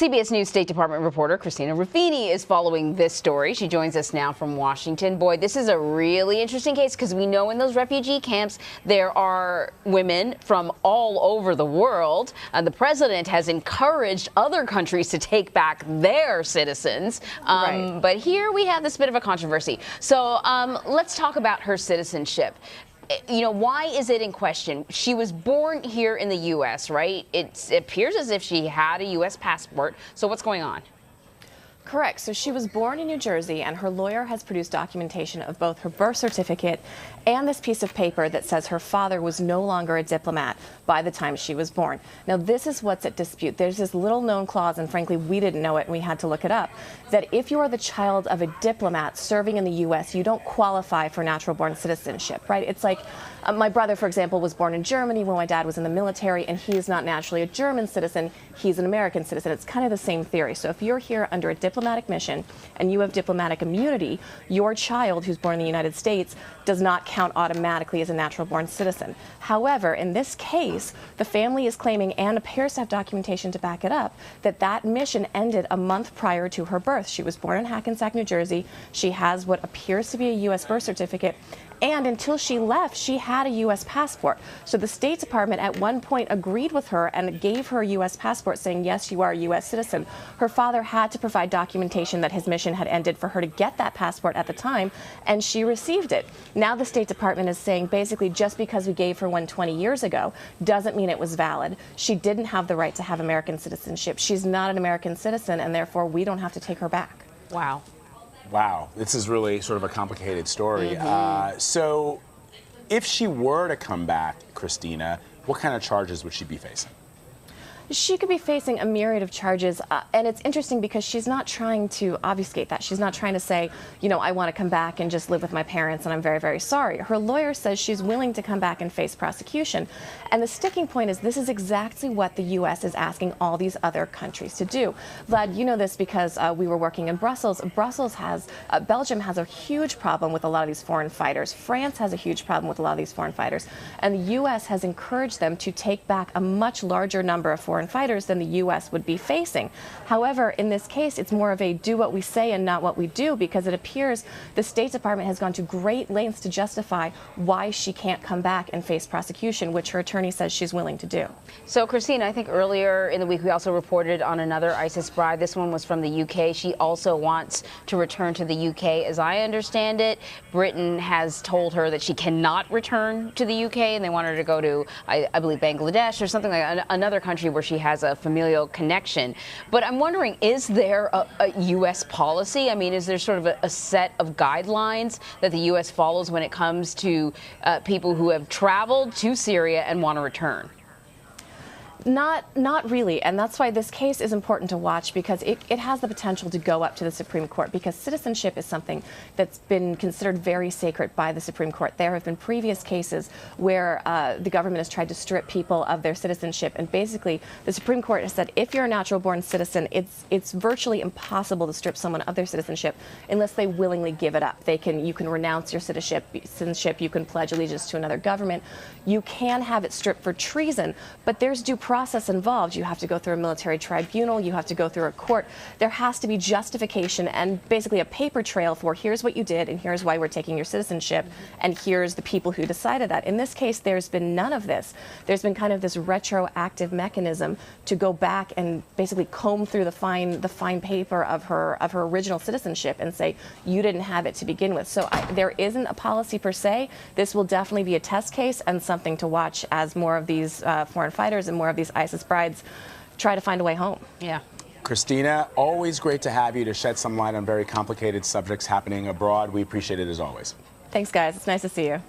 CBS News State Department reporter Christina Ruffini is following this story. She joins us now from Washington. Boy, this is a really interesting case because we know in those refugee camps there are women from all over the world. The president has encouraged other countries to take back their citizens. Right. But here we have this bit of a controversy. So let's talk about her citizenship. You know, why is it in question? She was born here in the U.S., right? It appears as if she had a U.S. passport. So what's going on? Correct. So she was born in New Jersey, and her lawyer has produced documentation of both her birth certificate and this piece of paper that says her father was no longer a diplomat by the time she was born. Now, this is what's at dispute. There's this little known clause, and frankly, we didn't know it, and we had to look it up, that if you are the child of a diplomat serving in the U.S., you don't qualify for natural-born citizenship, right? It's like my brother, for example, was born in Germany when my dad was in the military, and he is not naturally a German citizen. He's an American citizen. It's kind of the same theory. So if you're here under a diplomatic mission and you have diplomatic immunity, your child who's born in the United States does not count automatically as a natural-born citizen. However, in this case, the family is claiming, and appears to have documentation to back it up, that that mission ended a month prior to her birth. She was born in Hackensack, New Jersey. She has what appears to be a U.S. birth certificate. And until she left, she had a U.S. passport. So the State Department at one point agreed with her and gave her a U.S. passport saying, yes, you are a U.S. citizen. Her father had to provide documentation that his mission had ended for her to get that passport at the time, and she received it. Now the State Department is saying basically just because we gave her one 20 years ago doesn't mean it was valid. She didn't have the right to have American citizenship. She's not an American citizen, and therefore we don't have to take her back. Wow. Wow, this is really sort of a complicated story. So if she were to come back, Christina, what kind of charges would she be facing? She could be facing a myriad of charges, and it's interesting because she's not trying to obfuscate that. She's not trying to say, you know, I want to come back and just live with my parents and I'm very, very sorry. Her lawyer says she's willing to come back and face prosecution. And the sticking point is this is exactly what the U.S. is asking all these other countries to do. Vlad, you know this because we were working in Brussels. Belgium has a huge problem with a lot of these foreign fighters. France has a huge problem with a lot of these foreign fighters. And the U.S. has encouraged them to take back a much larger number of foreign fighters than the U.S. would be facing. However, in this case, it's more of a do what we say and not what we do, because it appears the State Department has gone to great lengths to justify why she can't come back and face prosecution, which her attorney says she's willing to do. So, Christina, I think earlier in the week we also reported on another ISIS bride. This one was from the U.K. She also wants to return to the U.K. As I understand it, Britain has told her that she cannot return to the U.K. and they want her to go to, I believe, Bangladesh or something like another country where she has a familial connection. But I'm wondering, is there a U.S. policy? I mean, is there sort of a set of guidelines that the U.S. follows when it comes to people who have traveled to Syria and want to return? Not really, and that's why this case is important to watch, because it has the potential to go up to the Supreme Court, because citizenship is something that's been considered very sacred by the Supreme Court. There have been previous cases where the government has tried to strip people of their citizenship, and basically the Supreme Court has said if you're a natural-born citizen, it's virtually impossible to strip someone of their citizenship unless they willingly give it up. You can renounce your citizenship, you can pledge allegiance to another government, you can have it stripped for treason, but there's due process involved. You have to go through a military tribunal, you have to go through a court. There has to be justification and basically a paper trail for here's what you did and here's why we're taking your citizenship and here's the people who decided that. In this case, there's been none of this. There's been kind of this retroactive mechanism to go back and basically comb through the fine paper of her original citizenship and say you didn't have it to begin with. So there isn't a policy per se. This will definitely be a test case and something to watch as more of these foreign fighters and more of these ISIS brides try to find a way home. Yeah. Christina, always great to have you to shed some light on very complicated subjects happening abroad. We appreciate it as always. Thanks, guys. It's nice to see you.